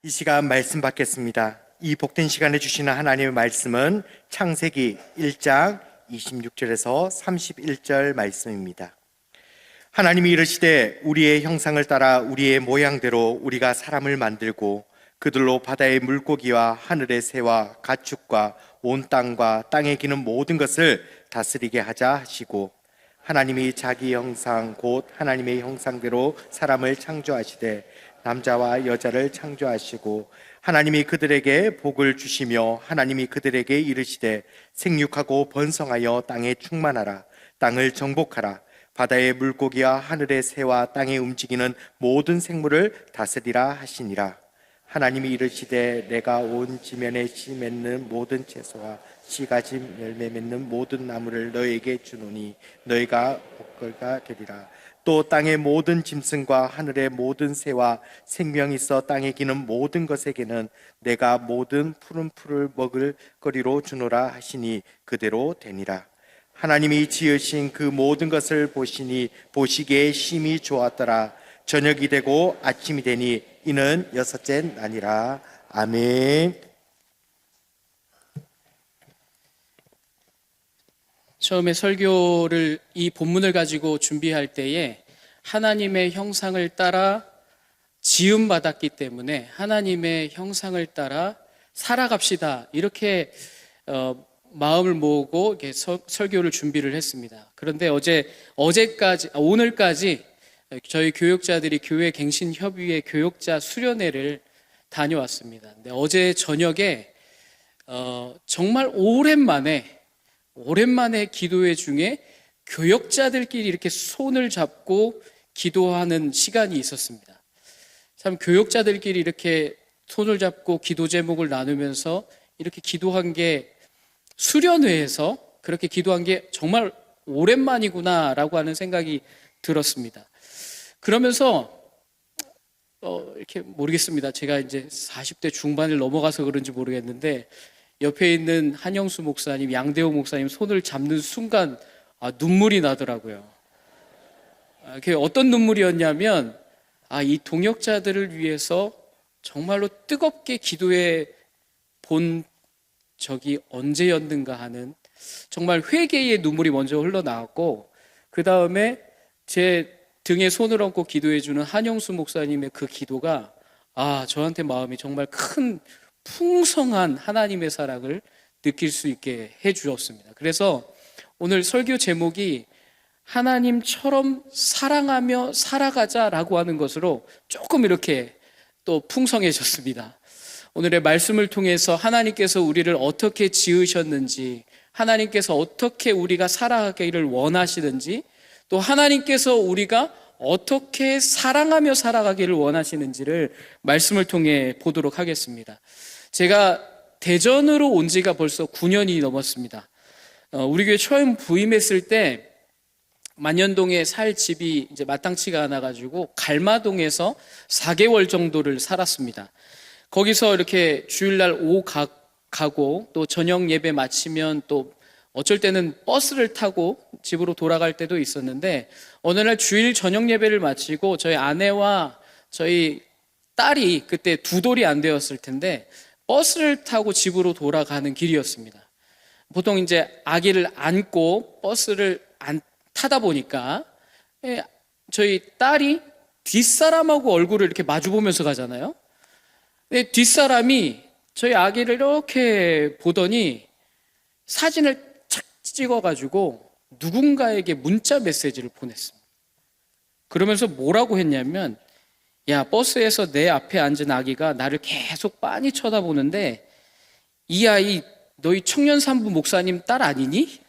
이 시간 말씀 받겠습니다. 이 복된 시간에 주시는 하나님의 말씀은 창세기 1장 26절에서 31절 말씀입니다. 하나님이 이르시되 우리의 형상을 따라 우리의 모양대로 우리가 사람을 만들고 그들로 바다의 물고기와 하늘의 새와 가축과 온 땅과 땅에 기는 모든 것을 다스리게 하자 하시고, 하나님이 자기 형상 곧 하나님의 형상대로 사람을 창조하시되 남자와 여자를 창조하시고, 하나님이 그들에게 복을 주시며 하나님이 그들에게 이르시되 생육하고 번성하여 땅에 충만하라. 땅을 정복하라. 바다의 물고기와 하늘의 새와 땅에 움직이는 모든 생물을 다스리라 하시니라. 하나님이 이르시되 내가 온 지면에 씨 맺는 모든 채소와 씨가지 열매 맺는 모든 나무를 너에게 주노니 너희가 복걸가 되리라. 또 땅의 모든 짐승과 하늘의 모든 새와 생명이 있어 땅에 기는 모든 것에게는 내가 모든 푸른 풀을 먹을 거리로 주노라 하시니 그대로 되니라. 하나님이 지으신 그 모든 것을 보시니 보시기에 심히 좋았더라. 저녁이 되고 아침이 되니 이는 여섯째 날이라. 아멘. 처음에 설교를 이 본문을 가지고 준비할 때에 하나님의 형상을 따라 지음받았기 때문에 하나님의 형상을 따라 살아갑시다, 이렇게 마음을 모으고 이렇게 설교를 준비를 했습니다. 그런데 오늘까지 저희 교역자들이 교회 갱신협의회 교역자 수련회를 다녀왔습니다. 근데 어제 저녁에 정말 오랜만에 기도회 중에 교역자들끼리 이렇게 손을 잡고 기도하는 시간이 있었습니다. 참 교역자들끼리 이렇게 손을 잡고 기도 제목을 나누면서 이렇게 기도한 게, 수련회에서 그렇게 기도한 게 정말 오랜만이구나라고 하는 생각이 들었습니다. 그러면서 이렇게 모르겠습니다. 제가 이제 40대 중반을 넘어가서 그런지 모르겠는데 옆에 있는 한영수 목사님, 양대호 목사님 손을 잡는 순간 눈물이 나더라고요. 그게 어떤 눈물이었냐면 이 동역자들을 위해서 정말로 뜨겁게 기도해 본 적이 언제였는가 하는 정말 회개의 눈물이 먼저 흘러나왔고, 그 다음에 제 등에 손을 얹고 기도해주는 한영수 목사님의 그 기도가 저한테 마음이 정말 큰 풍성한 하나님의 사랑을 느낄 수 있게 해주었습니다. 그래서 오늘 설교 제목이 하나님처럼 사랑하며 살아가자라고 하는 것으로 조금 이렇게 또 풍성해졌습니다. 오늘의 말씀을 통해서 하나님께서 우리를 어떻게 지으셨는지, 하나님께서 어떻게 우리가 살아가기를 원하시는지, 또 하나님께서 우리가 어떻게 사랑하며 살아가기를 원하시는지를 말씀을 통해 보도록 하겠습니다. 제가 대전으로 온 지가 벌써 9년이 넘었습니다. 우리 교회 처음 부임했을 때 만년동에 살 집이 이제 마땅치가 않아가지고 갈마동에서 4개월 정도를 살았습니다. 거기서 이렇게 주일날 오후 가고 또 저녁 예배 마치면 또 어쩔 때는 버스를 타고 집으로 돌아갈 때도 있었는데, 어느 날 주일 저녁 예배를 마치고 저희 아내와 저희 딸이 그때 두 돌이 안 되었을 텐데 버스를 타고 집으로 돌아가는 길이었습니다. 보통 이제 아기를 안고 버스를 타다 보니까 저희 딸이 뒷사람하고 얼굴을 이렇게 마주보면서 가잖아요. 근데 뒷사람이 저희 아기를 이렇게 보더니 사진을 착 찍어가지고 누군가에게 문자 메시지를 보냈습니다. 그러면서 뭐라고 했냐면, 야, 버스에서 내 앞에 앉은 아기가 나를 계속 빤히 쳐다보는데 이 아이 너희 청년산부 목사님 딸 아니니?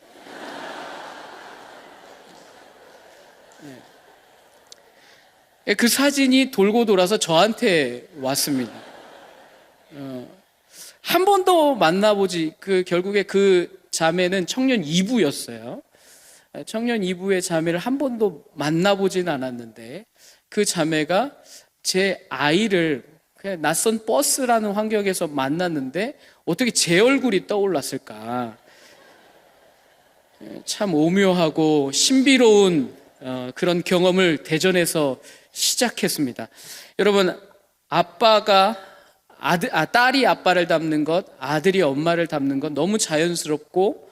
그 사진이 돌고 돌아서 저한테 왔습니다. 한 번도 만나보지, 결국에 그 자매는 청년 2부였어요. 청년 2부의 자매를 한 번도 만나보진 않았는데 그 자매가 제 아이를 그냥 낯선 버스라는 환경에서 만났는데 어떻게 제 얼굴이 떠올랐을까. 참 오묘하고 신비로운 그런 경험을 대전에서 시작했습니다. 여러분, 아빠가 딸이 아빠를 닮는 것, 아들이 엄마를 닮는 것 너무 자연스럽고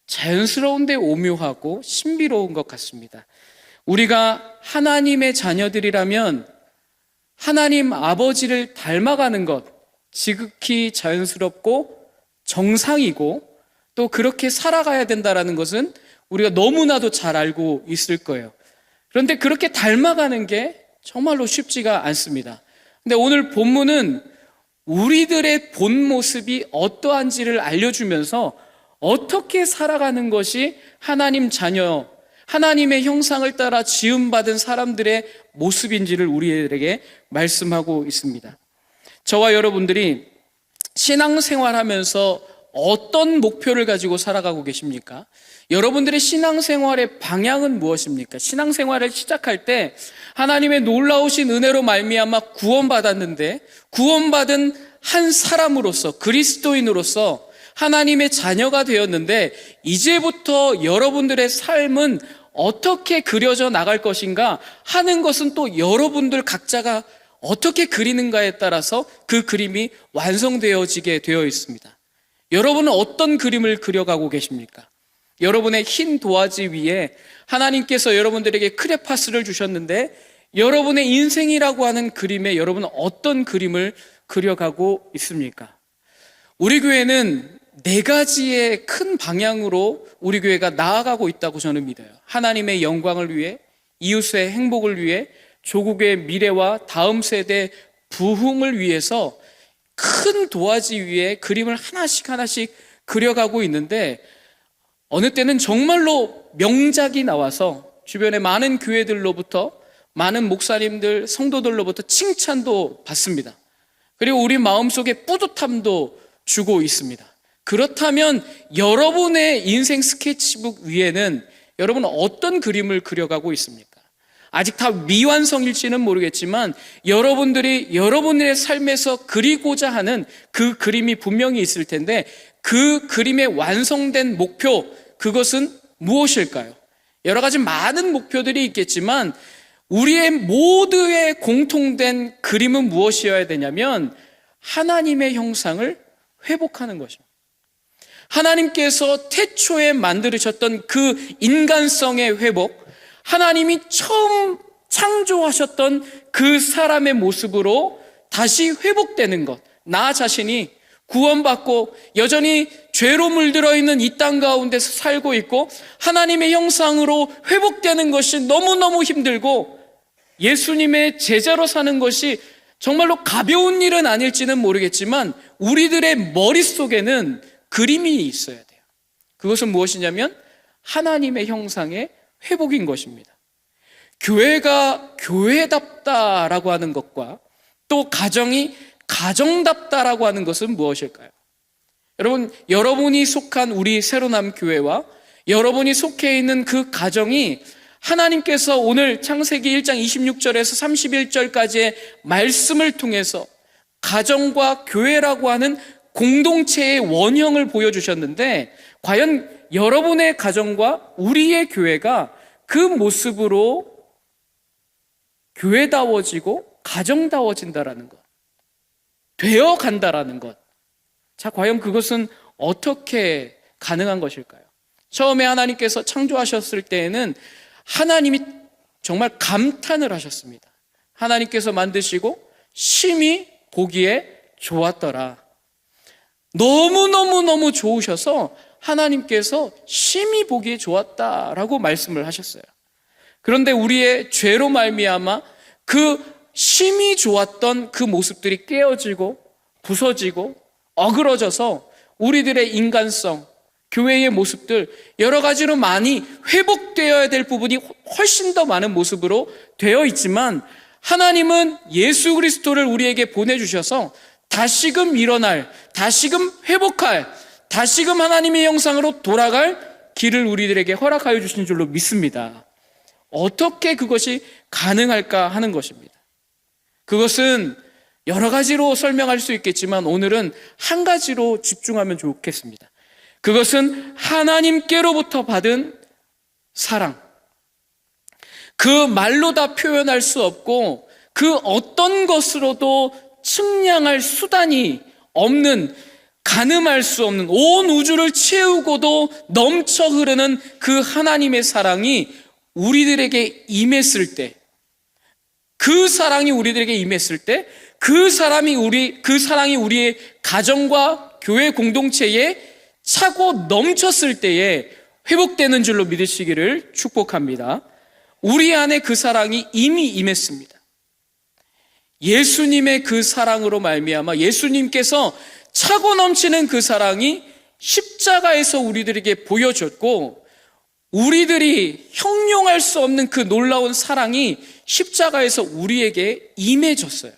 자연스러운데 오묘하고 신비로운 것 같습니다. 우리가 하나님의 자녀들이라면 하나님 아버지를 닮아가는 것 지극히 자연스럽고 정상이고 또 그렇게 살아가야 된다는 것은 우리가 너무나도 잘 알고 있을 거예요. 그런데 그렇게 닮아가는 게 정말로 쉽지가 않습니다. 근데 오늘 본문은 우리들의 본 모습이 어떠한지를 알려주면서 어떻게 살아가는 것이 하나님 자녀, 하나님의 형상을 따라 지음받은 사람들의 모습인지를 우리에게 말씀하고 있습니다. 저와 여러분들이 신앙생활하면서 어떤 목표를 가지고 살아가고 계십니까? 여러분들의 신앙생활의 방향은 무엇입니까? 신앙생활을 시작할 때 하나님의 놀라우신 은혜로 말미암아 구원받았는데 구원받은 한 사람으로서 그리스도인으로서 하나님의 자녀가 되었는데 이제부터 여러분들의 삶은 어떻게 그려져 나갈 것인가 하는 것은 또 여러분들 각자가 어떻게 그리는가에 따라서 그 그림이 완성되어지게 되어 있습니다. 여러분은 어떤 그림을 그려가고 계십니까? 여러분의 흰 도화지 위에 하나님께서 여러분들에게 크레파스를 주셨는데 여러분의 인생이라고 하는 그림에 여러분은 어떤 그림을 그려가고 있습니까? 우리 교회는 4가지의 큰 방향으로 우리 교회가 나아가고 있다고 저는 믿어요. 하나님의 영광을 위해, 이웃의 행복을 위해, 조국의 미래와 다음 세대 부흥을 위해서 큰 도화지 위에 그림을 하나씩 그려가고 있는데 어느 때는 정말로 명작이 나와서 주변의 많은 교회들로부터 많은 목사님들, 성도들로부터 칭찬도 받습니다. 그리고 우리 마음속에 뿌듯함도 주고 있습니다. 그렇다면 여러분의 인생 스케치북 위에는 여러분은 어떤 그림을 그려가고 있습니까? 아직 다 미완성일지는 모르겠지만 여러분들이 여러분의 삶에서 그리고자 하는 그 그림이 분명히 있을 텐데 그 그림의 완성된 목표, 그것은 무엇일까요? 여러 가지 많은 목표들이 있겠지만 우리의 모두의 공통된 그림은 무엇이어야 되냐면 하나님의 형상을 회복하는 것입니다. 하나님께서 태초에 만드셨던 그 인간성의 회복, 하나님이 처음 창조하셨던 그 사람의 모습으로 다시 회복되는 것, 나 자신이 구원받고 여전히 죄로 물들어 있는 이 땅 가운데서 살고 있고 하나님의 형상으로 회복되는 것이 너무너무 힘들고 예수님의 제자로 사는 것이 정말로 가벼운 일은 아닐지는 모르겠지만 우리들의 머릿속에는 그림이 있어야 돼요. 그것은 무엇이냐면 하나님의 형상의 회복인 것입니다. 교회가 교회답다라고 하는 것과 또 가정이 가정답다라고 하는 것은 무엇일까요? 여러분, 여러분이 속한 우리 새로남 교회와 여러분이 속해 있는 그 가정이 하나님께서 오늘 창세기 1장 26절에서 31절까지의 말씀을 통해서 가정과 교회라고 하는 공동체의 원형을 보여주셨는데 과연 여러분의 가정과 우리의 교회가 그 모습으로 교회다워지고 가정다워진다라는 것, 되어간다라는 것. 자, 과연 그것은 어떻게 가능한 것일까요? 처음에 하나님께서 창조하셨을 때에는 하나님이 정말 감탄을 하셨습니다. 하나님께서 만드시고 심히 보기에 좋았더라. 너무너무 좋으셔서 하나님께서 심히 보기에 좋았다라고 말씀을 하셨어요. 그런데 우리의 죄로 말미암아 그 심히 좋았던 그 모습들이 깨어지고 부서지고 어그러져서 우리들의 인간성, 교회의 모습들 여러 가지로 많이 회복되어야 될 부분이 훨씬 더 많은 모습으로 되어 있지만 하나님은 예수 그리스도를 우리에게 보내주셔서 다시금 일어날, 다시금 회복할, 다시금 하나님의 형상으로 돌아갈 길을 우리들에게 허락하여 주신 줄로 믿습니다. 어떻게 그것이 가능할까 하는 것입니다. 그것은 여러 가지로 설명할 수 있겠지만 오늘은 한 가지로 집중하면 좋겠습니다. 그것은 하나님께로부터 받은 사랑. 그 말로 다 표현할 수 없고 그 어떤 것으로도 측량할 수단이 없는, 가늠할 수 없는, 온 우주를 채우고도 넘쳐 흐르는 그 하나님의 사랑이 우리들에게 임했을 때, 그 사랑이 우리들에게 임했을 때, 그 사랑이 우리의 가정과 교회 공동체에 차고 넘쳤을 때에 회복되는 줄로 믿으시기를 축복합니다. 우리 안에 그 사랑이 이미 임했습니다. 예수님의 그 사랑으로 말미암아 예수님께서 차고 넘치는 그 사랑이 십자가에서 우리들에게 보여줬고, 우리들이 형용할 수 없는 그 놀라운 사랑이 십자가에서 우리에게 임해졌어요.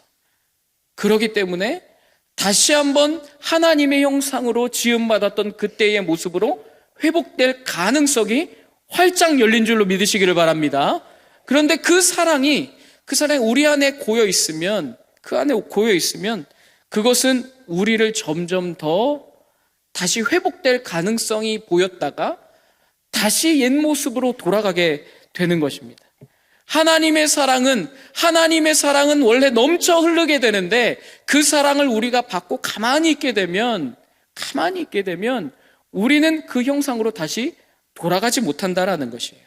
그렇기 때문에 다시 한번 하나님의 형상으로 지음받았던 그때의 모습으로 회복될 가능성이 활짝 열린 줄로 믿으시기를 바랍니다. 그런데 그 사랑이 우리 안에 고여 있으면, 그것은 우리를 점점 더 다시 회복될 가능성이 보였다가 다시 옛 모습으로 돌아가게 되는 것입니다. 하나님의 사랑은 원래 넘쳐 흐르게 되는데, 그 사랑을 우리가 받고 가만히 있게 되면 우리는 그 형상으로 다시 돌아가지 못한다라는 것이에요.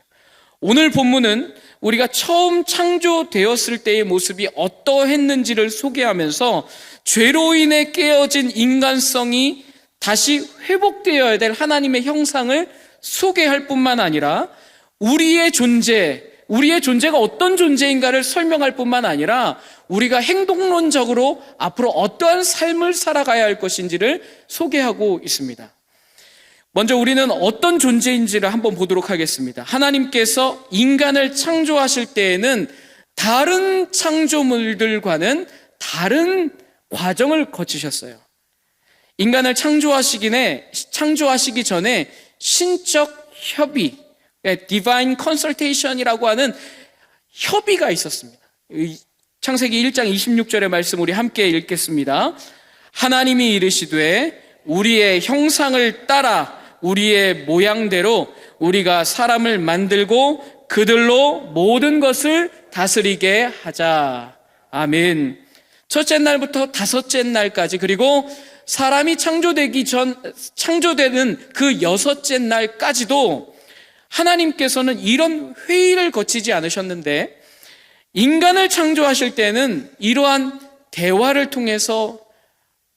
오늘 본문은 우리가 처음 창조되었을 때의 모습이 어떠했는지를 소개하면서 죄로 인해 깨어진 인간성이 다시 회복되어야 될 하나님의 형상을 소개할 뿐만 아니라 우리의 존재가 어떤 존재인가를 설명할 뿐만 아니라 우리가 행동론적으로 앞으로 어떠한 삶을 살아가야 할 것인지를 소개하고 있습니다. 먼저 우리는 어떤 존재인지를 한번 보도록 하겠습니다. 하나님께서 인간을 창조하실 때에는 다른 창조물들과는 다른 과정을 거치셨어요. 인간을 창조하시기 전에 신적 협의, Divine Consultation이라고 하는 협의가 있었습니다. 창세기 1장 26절의 말씀 우리 함께 읽겠습니다. 하나님이 이르시되 우리의 형상을 따라 우리의 모양대로 우리가 사람을 만들고 그들로 모든 것을 다스리게 하자. 아멘. 첫째 날부터 다섯째 날까지, 그리고 사람이 창조되는 그 여섯째 날까지도 하나님께서는 이런 회의를 거치지 않으셨는데, 인간을 창조하실 때는 이러한 대화를 통해서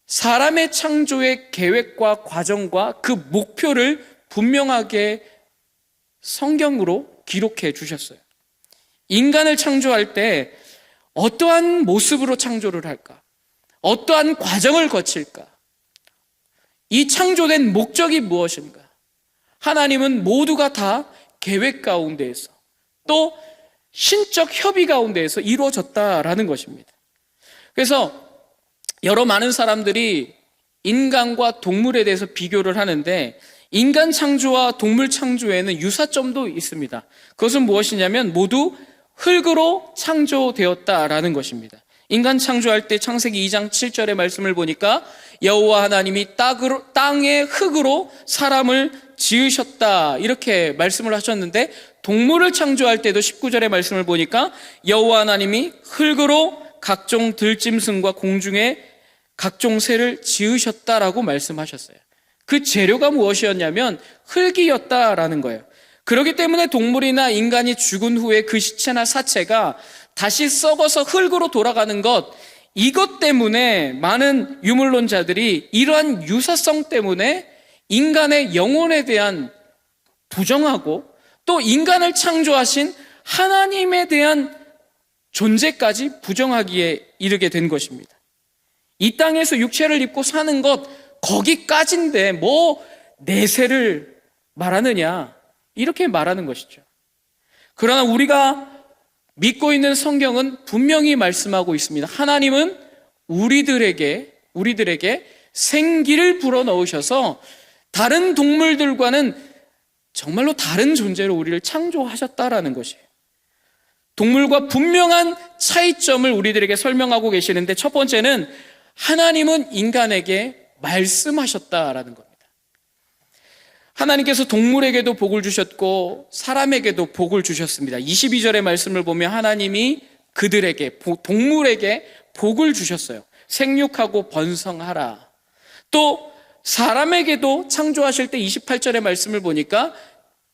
사람의 창조의 계획과 과정과 그 목표를 분명하게 성경으로 기록해 주셨어요. 인간을 창조할 때 어떠한 모습으로 창조를 할까? 어떠한 과정을 거칠까? 이 창조된 목적이 무엇인가? 하나님은 모두가 다 계획 가운데에서 또 신적 협의 가운데에서 이루어졌다라는 것입니다. 그래서 많은 사람들이 인간과 동물에 대해서 비교를 하는데, 인간 창조와 동물 창조에는 유사점도 있습니다. 그것은 무엇이냐면 모두 흙으로 창조되었다라는 것입니다. 인간 창조할 때 창세기 2장 7절의 말씀을 보니까 여호와 하나님이 땅의 흙으로 사람을 지으셨다, 이렇게 말씀을 하셨는데, 동물을 창조할 때도 19절의 말씀을 보니까 여호와 하나님이 흙으로 각종 들짐승과 공중의 각종 새를 지으셨다라고 말씀하셨어요. 그 재료가 무엇이었냐면 흙이었다라는 거예요. 그렇기 때문에 동물이나 인간이 죽은 후에 그 시체나 사체가 다시 썩어서 흙으로 돌아가는 것, 이것 때문에 많은 유물론자들이 이러한 유사성 때문에 인간의 영혼에 대한 부정하고 또 인간을 창조하신 하나님에 대한 존재까지 부정하기에 이르게 된 것입니다. 이 땅에서 육체를 입고 사는 것, 거기까지인데 뭐 내세를 말하느냐, 이렇게 말하는 것이죠. 그러나 우리가 믿고 있는 성경은 분명히 말씀하고 있습니다. 하나님은 우리들에게 생기를 불어넣으셔서 다른 동물들과는 정말로 다른 존재로 우리를 창조하셨다라는 것이에요. 동물과 분명한 차이점을 우리들에게 설명하고 계시는데, 첫 번째는 하나님은 인간에게 말씀하셨다라는 겁니다. 하나님께서 동물에게도 복을 주셨고 사람에게도 복을 주셨습니다. 22절의 말씀을 보면 하나님이 동물에게 복을 주셨어요. 생육하고 번성하라. 또 사람에게도 창조하실 때 28절의 말씀을 보니까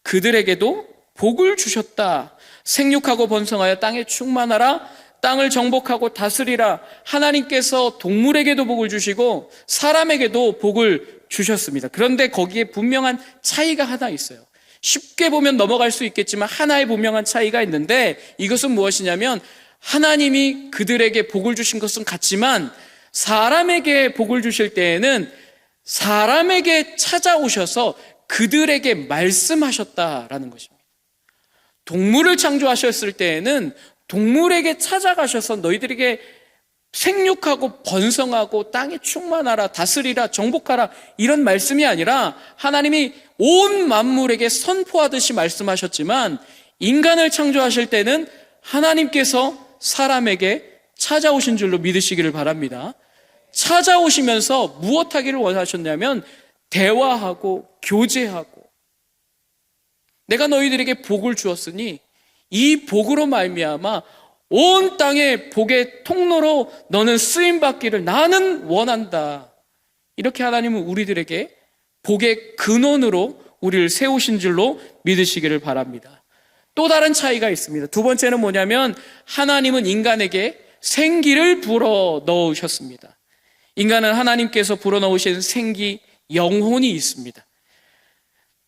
그들에게도 복을 주셨다. 생육하고 번성하여 땅에 충만하라. 땅을 정복하고 다스리라. 하나님께서 동물에게도 복을 주시고 사람에게도 복을 주셨습니다. 그런데 거기에 분명한 차이가 하나 있어요. 쉽게 보면 넘어갈 수 있겠지만 하나의 분명한 차이가 있는데, 이것은 무엇이냐면 하나님이 그들에게 복을 주신 것은 같지만 사람에게 복을 주실 때에는 사람에게 찾아오셔서 그들에게 말씀하셨다라는 것입니다. 동물을 창조하셨을 때에는 동물에게 찾아가셔서 너희들에게 생육하고 번성하고 땅에 충만하라, 다스리라, 정복하라, 이런 말씀이 아니라 하나님이 온 만물에게 선포하듯이 말씀하셨지만, 인간을 창조하실 때는 하나님께서 사람에게 찾아오신 줄로 믿으시기를 바랍니다. 찾아오시면서 무엇하기를 원하셨냐면 대화하고 교제하고, 내가 너희들에게 복을 주었으니 이 복으로 말미암아 온 땅의 복의 통로로 너는 쓰임받기를 나는 원한다. 이렇게 하나님은 우리들에게 복의 근원으로 우리를 세우신 줄로 믿으시기를 바랍니다. 또 다른 차이가 있습니다. 두 번째는 뭐냐면 하나님은 인간에게 생기를 불어 넣으셨습니다. 인간은 하나님께서 불어넣으신 생기, 영혼이 있습니다.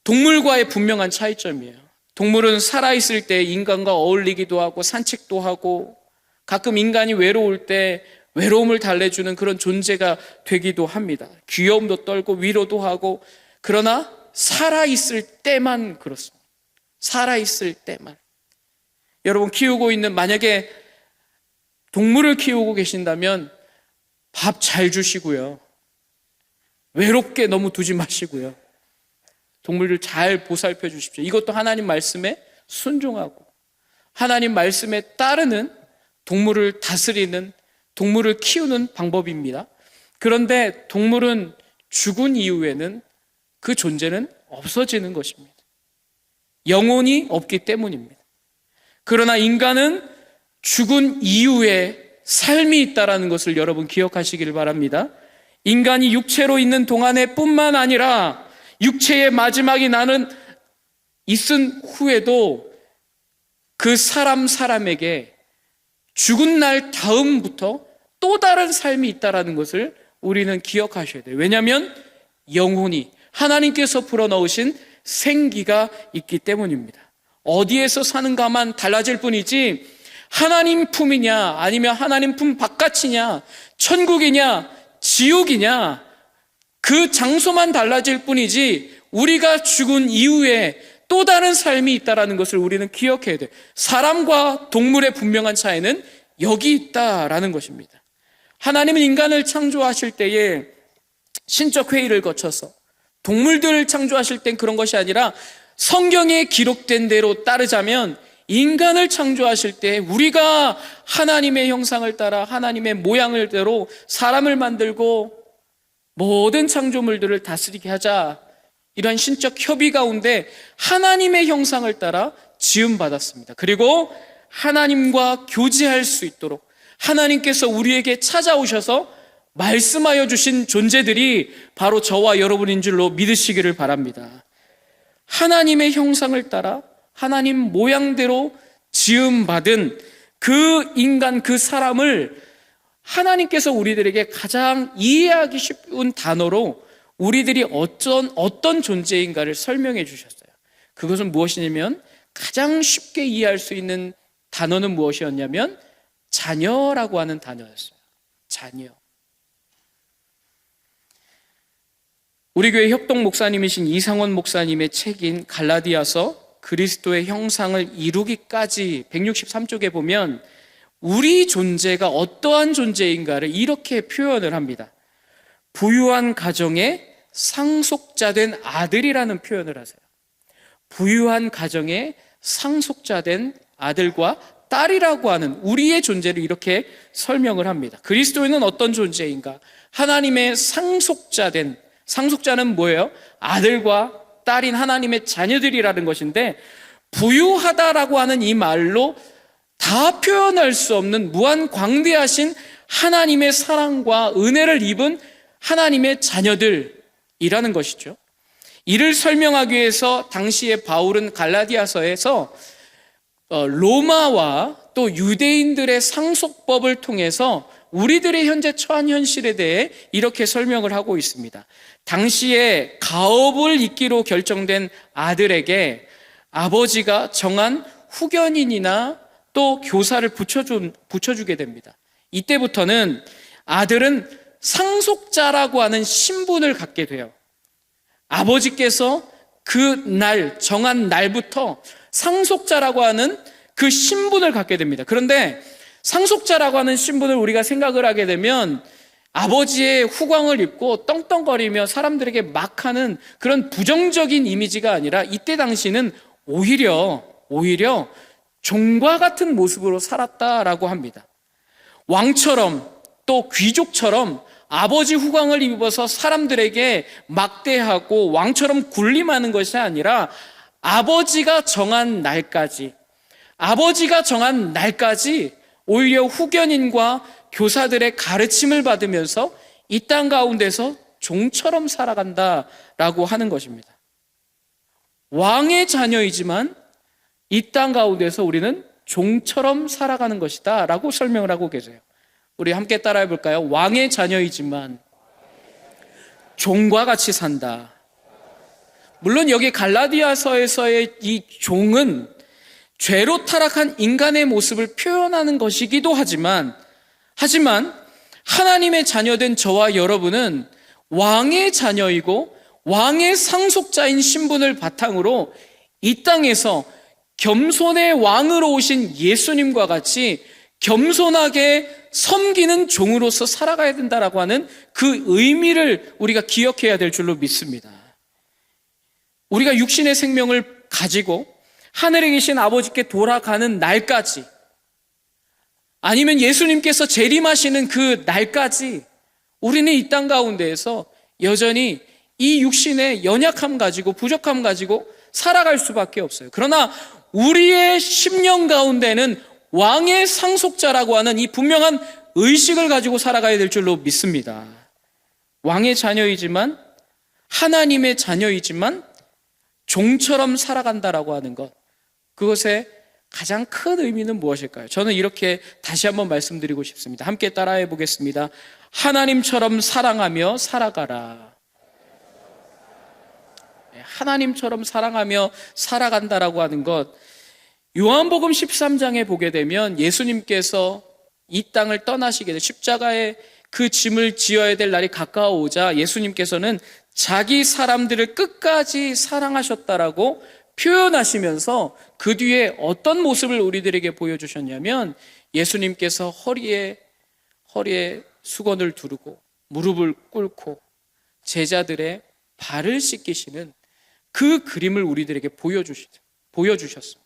동물과의 분명한 차이점이에요. 동물은 살아있을 때 인간과 어울리기도 하고 산책도 하고 가끔 인간이 외로울 때 외로움을 달래주는 그런 존재가 되기도 합니다. 귀여움도 떨고 위로도 하고, 그러나 살아있을 때만 그렇습니다. 살아있을 때만. 여러분 키우고 있는, 만약에 동물을 키우고 계신다면 밥 잘 주시고요. 외롭게 너무 두지 마시고요. 동물을 잘 보살펴 주십시오. 이것도 하나님 말씀에 순종하고 하나님 말씀에 따르는 동물을 다스리는, 동물을 키우는 방법입니다. 그런데 동물은 죽은 이후에는 그 존재는 없어지는 것입니다. 영혼이 없기 때문입니다. 그러나 인간은 죽은 이후에 삶이 있다는 것을 여러분 기억하시기를 바랍니다. 인간이 육체로 있는 동안에 뿐만 아니라 육체의 마지막이 나는 있은 후에도 그 사람에게 죽은 날 다음부터 또 다른 삶이 있다는 것을 우리는 기억하셔야 돼요. 왜냐하면 영혼이, 하나님께서 불어넣으신 생기가 있기 때문입니다. 어디에서 사는가만 달라질 뿐이지 하나님 품이냐 아니면 하나님 품 바깥이냐, 천국이냐 지옥이냐, 그 장소만 달라질 뿐이지 우리가 죽은 이후에 또 다른 삶이 있다는 것을 우리는 기억해야 돼요. 사람과 동물의 분명한 차이는 여기 있다라는 것입니다. 하나님은 인간을 창조하실 때에 신적 회의를 거쳐서, 동물들을 창조하실 땐 그런 것이 아니라 성경에 기록된 대로 따르자면 인간을 창조하실 때 우리가 하나님의 형상을 따라 하나님의 모양을 대로 사람을 만들고 모든 창조물들을 다스리게 하자, 이런 신적 협의 가운데 하나님의 형상을 따라 지음받았습니다. 그리고 하나님과 교제할 수 있도록 하나님께서 우리에게 찾아오셔서 말씀하여 주신 존재들이 바로 저와 여러분인 줄로 믿으시기를 바랍니다. 하나님의 형상을 따라 하나님 모양대로 지음받은 그 인간, 그 사람을 하나님께서 우리들에게 가장 이해하기 쉬운 단어로 우리들이 어떤 존재인가를 설명해 주셨어요. 그것은 무엇이냐면, 가장 쉽게 이해할 수 있는 단어는 무엇이었냐면 자녀라고 하는 단어였어요. 자녀. 우리 교회 협동 목사님이신 이상원 목사님의 책인 갈라디아서 그리스도의 형상을 이루기까지 163쪽에 보면 우리 존재가 어떠한 존재인가를 이렇게 표현을 합니다. 부유한 가정의 상속자된 아들이라는 표현을 하세요. 부유한 가정의 상속자된 아들과 딸이라고 하는 우리의 존재를 이렇게 설명을 합니다. 그리스도인은 어떤 존재인가? 하나님의 상속자된, 상속자는 뭐예요? 아들과 딸인 하나님의 자녀들이라는 것인데, 부유하다라고 하는 이 말로 다 표현할 수 없는 무한 광대하신 하나님의 사랑과 은혜를 입은 하나님의 자녀들이라는 것이죠. 이를 설명하기 위해서 당시에 바울은 갈라디아서에서 로마와 또 유대인들의 상속법을 통해서 우리들의 현재 처한 현실에 대해 이렇게 설명을 하고 있습니다. 당시에 가업을 잇기로 결정된 아들에게 아버지가 정한 후견인이나 또 교사를 붙여주게 됩니다. 이때부터는 아들은 상속자라고 하는 신분을 갖게 돼요. 아버지께서 그 정한 날부터 상속자라고 하는 그 신분을 갖게 됩니다. 그런데 상속자라고 하는 신분을 우리가 생각을 하게 되면 아버지의 후광을 입고 떵떵거리며 사람들에게 막 하는 그런 부정적인 이미지가 아니라 이때 당시는 오히려 종과 같은 모습으로 살았다라고 합니다. 왕처럼 또 귀족처럼 아버지 후광을 입어서 사람들에게 막대하고 왕처럼 군림하는 것이 아니라 아버지가 정한 날까지 오히려 후견인과 교사들의 가르침을 받으면서 이 땅 가운데서 종처럼 살아간다라고 하는 것입니다. 왕의 자녀이지만 이 땅 가운데서 우리는 종처럼 살아가는 것이다 라고 설명을 하고 계세요. 우리 함께 따라해 볼까요? 왕의 자녀이지만 종과 같이 산다. 물론 여기 갈라디아서에서의 이 종은 죄로 타락한 인간의 모습을 표현하는 것이기도 하지만 하나님의 자녀된 저와 여러분은 왕의 자녀이고 왕의 상속자인 신분을 바탕으로 이 땅에서 겸손의 왕으로 오신 예수님과 같이 겸손하게 섬기는 종으로서 살아가야 된다라고 하는 그 의미를 우리가 기억해야 될 줄로 믿습니다. 우리가 육신의 생명을 가지고 하늘에 계신 아버지께 돌아가는 날까지, 아니면 예수님께서 재림하시는 그 날까지 우리는 이 땅 가운데에서 여전히 이 육신의 연약함 가지고 부족함 가지고 살아갈 수밖에 없어요. 그러나 우리의 심령 가운데는 왕의 상속자라고 하는 이 분명한 의식을 가지고 살아가야 될 줄로 믿습니다. 왕의 자녀이지만, 하나님의 자녀이지만 종처럼 살아간다라고 하는 것, 그것의 가장 큰 의미는 무엇일까요? 저는 이렇게 다시 한번 말씀드리고 싶습니다. 함께 따라해 보겠습니다. 하나님처럼 사랑하며 살아가라. 하나님처럼 사랑하며 살아간다라고 하는 것, 요한복음 13장에 보게 되면 예수님께서 이 땅을 떠나시게 돼 십자가의 그 짐을 지어야 될 날이 가까워오자 예수님께서는 자기 사람들을 끝까지 사랑하셨다라고 표현하시면서 그 뒤에 어떤 모습을 우리들에게 보여주셨냐면, 예수님께서 허리에 수건을 두르고 무릎을 꿇고 제자들의 발을 씻기시는 그 그림을 우리들에게 보여주셨습니다.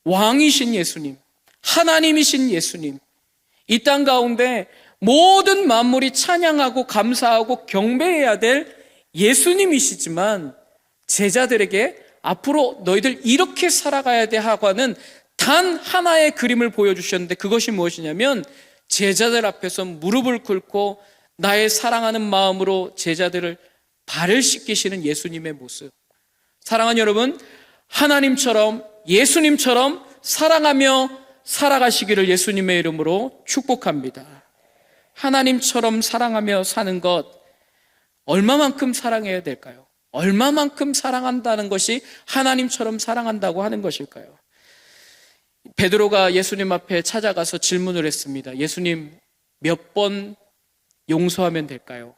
왕이신 예수님, 하나님이신 예수님, 이 땅 가운데 모든 만물이 찬양하고 감사하고 경배해야 될 예수님이시지만 제자들에게 앞으로 너희들 이렇게 살아가야 돼 하고 하는 단 하나의 그림을 보여주셨는데, 그것이 무엇이냐면 제자들 앞에서 무릎을 꿇고 나의 사랑하는 마음으로 제자들을 발을 씻기시는 예수님의 모습. 사랑하는 여러분, 하나님처럼 예수님처럼 사랑하며 살아가시기를 예수님의 이름으로 축복합니다. 하나님처럼 사랑하며 사는 것, 얼마만큼 사랑해야 될까요? 얼마만큼 사랑한다는 것이 하나님처럼 사랑한다고 하는 것일까요? 베드로가 예수님 앞에 찾아가서 질문을 했습니다. 예수님, 몇 번 용서하면 될까요?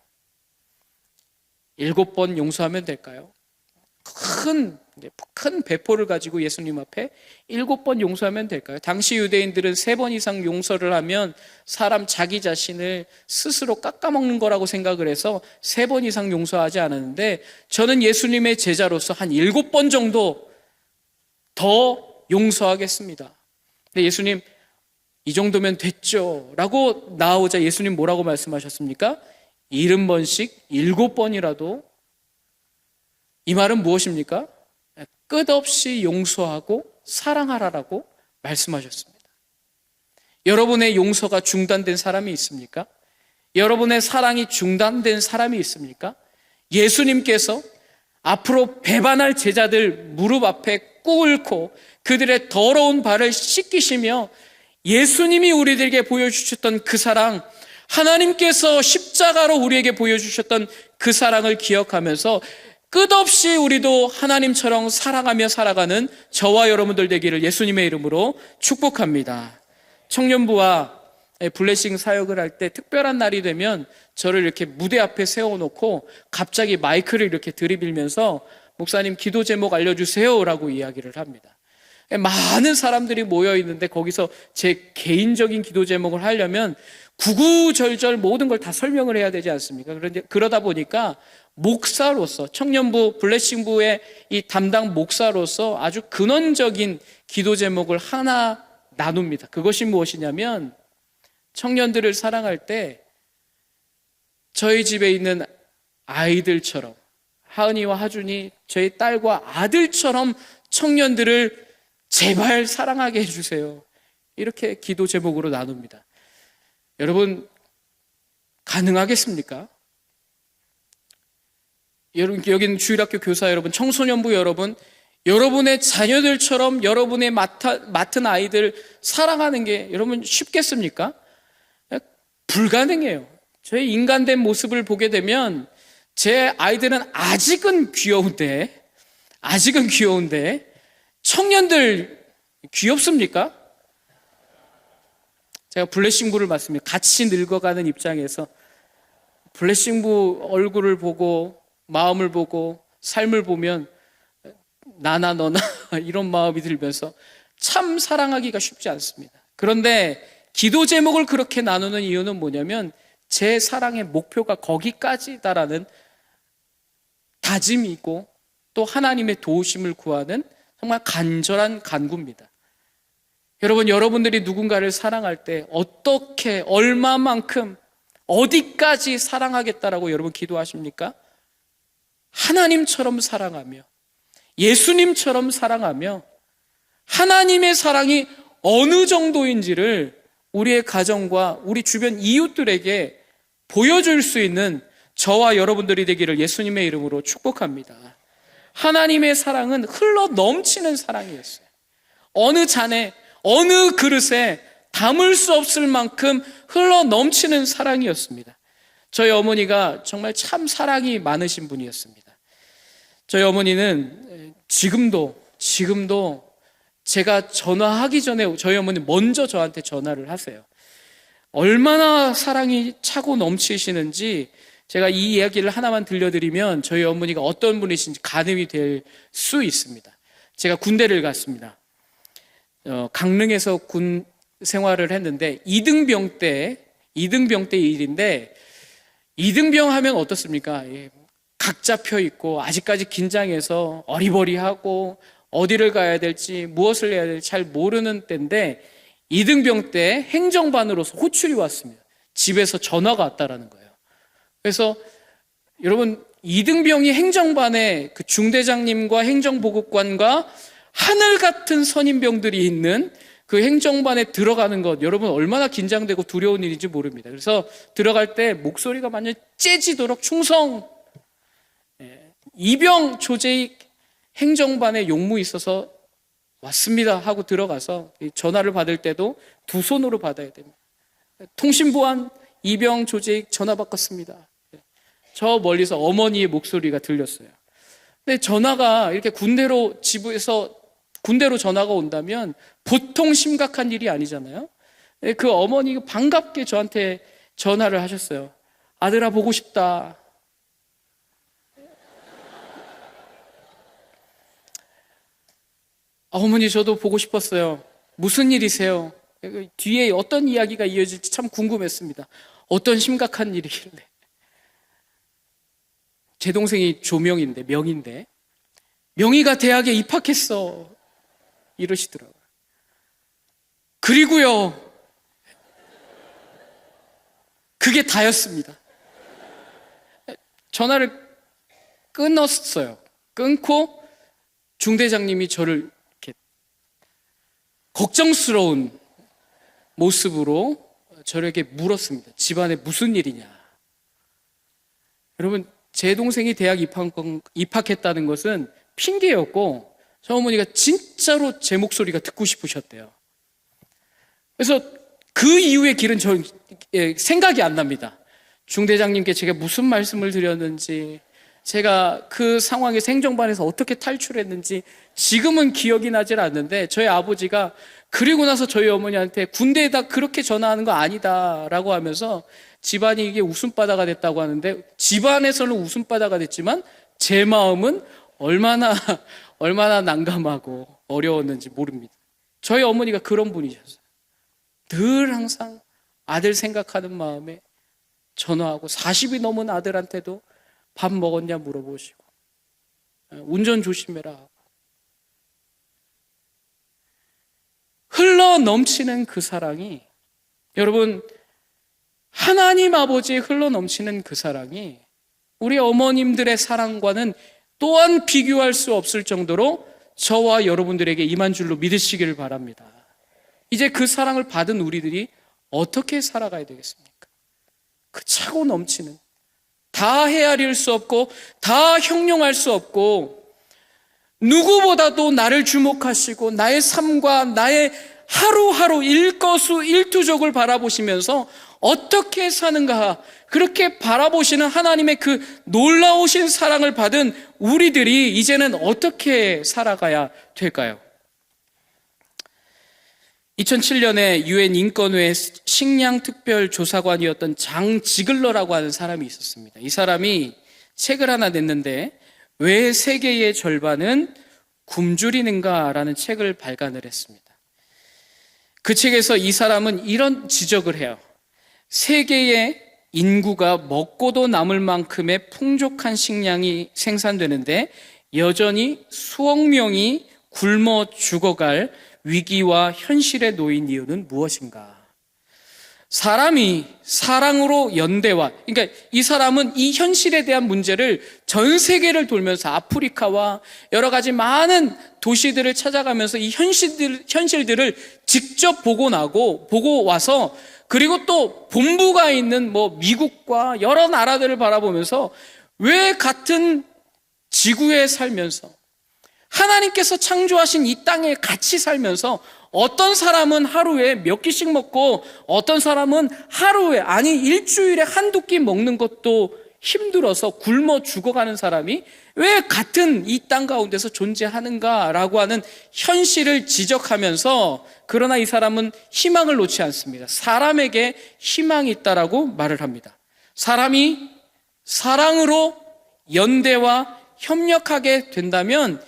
7번 용서하면 될까요? 큰 배포를 가지고 예수님 앞에 7번 용서하면 될까요? 당시 유대인들은 3번 이상 용서를 하면 사람 자기 자신을 스스로 깎아먹는 거라고 생각을 해서 3번 이상 용서하지 않았는데, 저는 예수님의 제자로서 한 7번 정도 더 용서하겠습니다. 근데 예수님, 이 정도면 됐죠 라고 나오자 예수님 뭐라고 말씀하셨습니까? 70번씩 7번이라도. 이 말은 무엇입니까? 끝없이 용서하고 사랑하라라고 말씀하셨습니다. 여러분의 용서가 중단된 사람이 있습니까? 여러분의 사랑이 중단된 사람이 있습니까? 예수님께서 앞으로 배반할 제자들 무릎 앞에 꿇고 그들의 더러운 발을 씻기시며 예수님이 우리들에게 보여주셨던 그 사랑, 하나님께서 십자가로 우리에게 보여주셨던 그 사랑을 기억하면서 끝없이 우리도 하나님처럼 사랑하며 살아가는 저와 여러분들 되기를 예수님의 이름으로 축복합니다. 청년부와 블레싱 사역을 할 때 특별한 날이 되면 저를 이렇게 무대 앞에 세워놓고 갑자기 마이크를 이렇게 들이밀면서 목사님 기도 제목 알려주세요 라고 이야기를 합니다. 많은 사람들이 모여 있는데 거기서 제 개인적인 기도 제목을 하려면 구구절절 모든 걸 다 설명을 해야 되지 않습니까? 그러다 보니까 목사로서, 청년부 블레싱부의 이 담당 목사로서 아주 근원적인 기도 제목을 하나 나눕니다. 그것이 무엇이냐면 청년들을 사랑할 때 저희 집에 있는 아이들처럼, 하은이와 하준이 저희 딸과 아들처럼 청년들을 제발 사랑하게 해주세요. 이렇게 기도 제목으로 나눕니다. 여러분 가능하겠습니까? 여러분, 여기는 주일학교 교사 여러분, 청소년부 여러분, 여러분의 자녀들처럼 여러분의 맡은 아이들 사랑하는 게 여러분 쉽겠습니까? 불가능해요. 저의 인간된 모습을 보게 되면 제 아이들은 아직은 귀여운데 청년들 귀엽습니까? 제가 블레싱부를 맡습니다. 같이 늙어가는 입장에서 블레싱부 얼굴을 보고 마음을 보고 삶을 보면 나나 너나 이런 마음이 들면서 참 사랑하기가 쉽지 않습니다. 그런데 기도 제목을 그렇게 나누는 이유는 뭐냐면 제 사랑의 목표가 거기까지다라는 다짐이고 또 하나님의 도우심을 구하는 정말 간절한 간구입니다. 여러분, 여러분들이 누군가를 사랑할 때 어떻게, 얼마만큼, 어디까지 사랑하겠다라고 여러분 기도하십니까? 하나님처럼 사랑하며 예수님처럼 사랑하며 하나님의 사랑이 어느 정도인지를 우리의 가정과 우리 주변 이웃들에게 보여줄 수 있는 저와 여러분들이 되기를 예수님의 이름으로 축복합니다. 하나님의 사랑은 흘러 넘치는 사랑이었어요. 어느 잔에, 어느 그릇에 담을 수 없을 만큼 흘러 넘치는 사랑이었습니다. 저희 어머니가 정말 참 사랑이 많으신 분이었습니다. 저희 어머니는 지금도 제가 전화하기 전에 저희 어머니 먼저 저한테 전화를 하세요. 얼마나 사랑이 차고 넘치시는지 제가 이 이야기를 하나만 들려드리면 저희 어머니가 어떤 분이신지 가늠이 될 수 있습니다. 제가 군대를 갔습니다. 강릉에서 군 생활을 했는데 이등병 때 일인데, 이등병 하면 어떻습니까? 각 잡혀 있고 아직까지 긴장해서 어리버리하고 어디를 가야 될지 무엇을 해야 될지 잘 모르는 때인데 이등병 때 행정반으로서 호출이 왔습니다. 집에서 전화가 왔다라는 거예요. 그래서 여러분, 이등병이 행정반에 그 중대장님과 행정보급관과 하늘 같은 선임병들이 있는 그 행정반에 들어가는 것, 여러분 얼마나 긴장되고 두려운 일인지 모릅니다. 그래서 들어갈 때 목소리가 완전 째지도록 충성, 이병 조재익 행정반에 용무 있어서 왔습니다 하고 들어가서 전화를 받을 때도 두 손으로 받아야 됩니다. 통신보안 이병 조재익 전화 바꿨습니다. 저 멀리서 어머니의 목소리가 들렸어요. 근데 전화가 이렇게 집에서 군대로 전화가 온다면 보통 심각한 일이 아니잖아요. 그 어머니가 반갑게 저한테 전화를 하셨어요. 아들아, 보고 싶다. 어머니, 저도 보고 싶었어요. 무슨 일이세요? 뒤에 어떤 이야기가 이어질지 참 궁금했습니다. 어떤 심각한 일이길래. 제 동생이 명인데 명희가 대학에 입학했어 이러시더라고요. 그리고요, 그게 다였습니다. 전화를 끊었어요. 끊고 중대장님이 저를 이렇게 걱정스러운 모습으로 저에게 물었습니다. 집안에 무슨 일이냐. 여러분, 제 동생이 대학 입학했다는 것은 핑계였고, 저 어머니가 진짜로 제 목소리가 듣고 싶으셨대요. 그래서 그 이후의 길은 생각이 안 납니다. 중대장님께 제가 무슨 말씀을 드렸는지, 제가 그 상황에 생정반에서 어떻게 탈출했는지 지금은 기억이 나질 않는데, 저희 아버지가 그리고 나서 저희 어머니한테 군대에다 그렇게 전화하는 거 아니다 라고 하면서 집안이 이게 웃음바다가 됐다고 하는데, 집안에서는 웃음바다가 됐지만 제 마음은 얼마나 난감하고 어려웠는지 모릅니다. 저희 어머니가 그런 분이셨어요. 늘 항상 아들 생각하는 마음에 전화하고, 40이 넘은 아들한테도 밥 먹었냐 물어보시고, 운전 조심해라 하고, 흘러 넘치는 그 사랑이, 여러분, 하나님 아버지의 흘러 넘치는 그 사랑이 우리 어머님들의 사랑과는 또한 비교할 수 없을 정도로 저와 여러분들에게 임한 줄로 믿으시기를 바랍니다. 이제 그 사랑을 받은 우리들이 어떻게 살아가야 되겠습니까? 그 차고 넘치는, 다 헤아릴 수 없고 다 형용할 수 없고, 누구보다도 나를 주목하시고 나의 삶과 나의 하루하루 일거수일투족을 바라보시면서 어떻게 사는가, 그렇게 바라보시는 하나님의 그 놀라우신 사랑을 받은 우리들이 이제는 어떻게 살아가야 될까요? 2007년에 유엔 인권회 식량 특별 조사관이었던 장 지글러라고 하는 사람이 있었습니다. 이 사람이 책을 하나 냈는데, 왜 세계의 절반은 굶주리는가라는 책을 발간을 했습니다. 그 책에서 이 사람은 이런 지적을 해요. 세계의 인구가 먹고도 남을 만큼의 풍족한 식량이 생산되는데 여전히 수억 명이 굶어 죽어갈 위기와 현실에 놓인 이유는 무엇인가? 사람이 사랑으로 연대와, 그러니까 이 사람은 이 현실에 대한 문제를 전 세계를 돌면서 아프리카와 여러 가지 많은 도시들을 찾아가면서 이 현실들을 직접 보고 와서, 그리고 또 본부가 있는 미국과 여러 나라들을 바라보면서 왜 같은 지구에 살면서 하나님께서 창조하신 이 땅에 같이 살면서 어떤 사람은 하루에 몇 끼씩 먹고 어떤 사람은 일주일에 한두 끼 먹는 것도 힘들어서 굶어 죽어가는 사람이 왜 같은 이 땅 가운데서 존재하는가라고 하는 현실을 지적하면서, 그러나 이 사람은 희망을 놓지 않습니다. 사람에게 희망이 있다라고 말을 합니다. 사람이 사랑으로 연대와 협력하게 된다면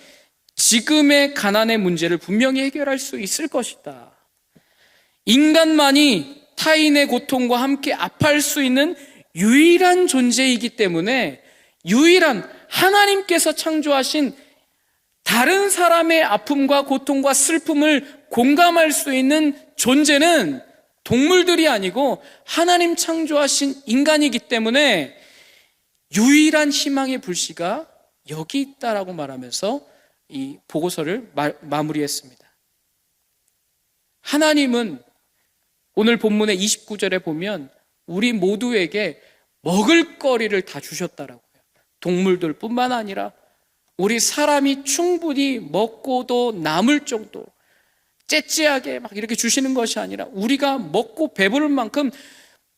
지금의 가난의 문제를 분명히 해결할 수 있을 것이다. 인간만이 타인의 고통과 함께 아파할 수 있는 유일한 존재이기 때문에, 유일한 하나님께서 창조하신 다른 사람의 아픔과 고통과 슬픔을 공감할 수 있는 존재는 동물들이 아니고 하나님 창조하신 인간이기 때문에 유일한 희망의 불씨가 여기 있다라고 말하면서 이 보고서를 마무리했습니다. 하나님은 오늘 본문의 29절에 보면 우리 모두에게 먹을거리를 다 주셨다라고요. 동물들 뿐만 아니라 우리 사람이 충분히 먹고도 남을 정도, 째째하게 막 이렇게 주시는 것이 아니라 우리가 먹고 배부를 만큼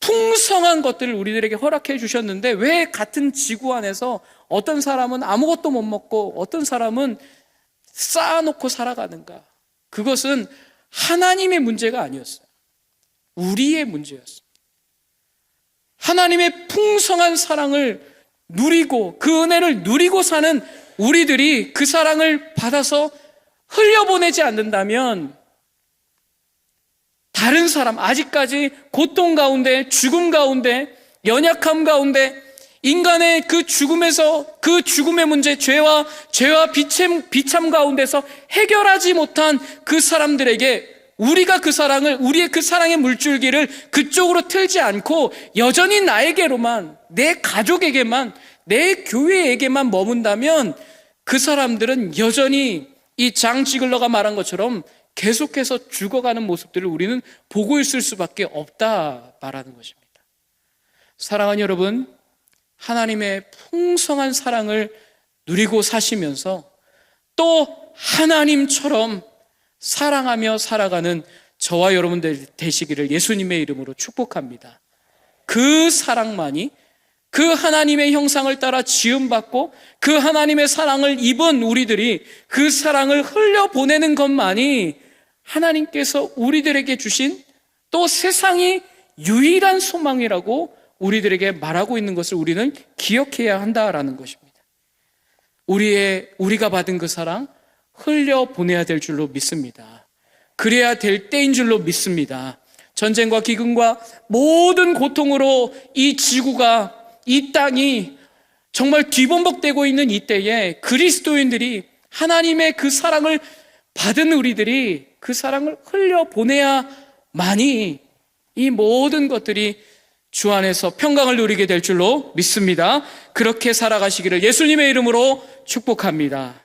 풍성한 것들을 우리들에게 허락해 주셨는데, 왜 같은 지구 안에서 어떤 사람은 아무것도 못 먹고 어떤 사람은 쌓아놓고 살아가는가? 그것은 하나님의 문제가 아니었어요. 우리의 문제였어요. 하나님의 풍성한 사랑을 누리고 그 은혜를 누리고 사는 우리들이 그 사랑을 받아서 흘려보내지 않는다면, 다른 사람, 아직까지 고통 가운데, 죽음 가운데, 연약함 가운데, 인간의 그 죽음에서, 그 죽음의 문제, 죄와 비참 가운데서 해결하지 못한 그 사람들에게 우리가 그 사랑을, 우리의 그 사랑의 물줄기를 그쪽으로 틀지 않고 여전히 나에게로만, 내 가족에게만, 내 교회에게만 머문다면 그 사람들은 여전히 이 장 지글러가 말한 것처럼 계속해서 죽어가는 모습들을 우리는 보고 있을 수밖에 없다 말하는 것입니다. 사랑하는 여러분, 하나님의 풍성한 사랑을 누리고 사시면서 또 하나님처럼 사랑하며 살아가는 저와 여러분들 되시기를 예수님의 이름으로 축복합니다. 그 사랑만이, 그 하나님의 형상을 따라 지음받고 그 하나님의 사랑을 입은 우리들이 그 사랑을 흘려보내는 것만이 하나님께서 우리들에게 주신 또 세상이 유일한 소망이라고 우리들에게 말하고 있는 것을 우리는 기억해야 한다라는 것입니다. 우리가 받은 그 사랑 흘려보내야 될 줄로 믿습니다. 그래야 될 때인 줄로 믿습니다. 전쟁과 기근과 모든 고통으로 이 지구가, 이 땅이 정말 뒤범벅되고 있는 이때에 그리스도인들이 하나님의 그 사랑을 받은 우리들이 그 사랑을 흘려보내야만이 이 모든 것들이 주 안에서 평강을 누리게 될 줄로 믿습니다. 그렇게 살아가시기를 예수님의 이름으로 축복합니다.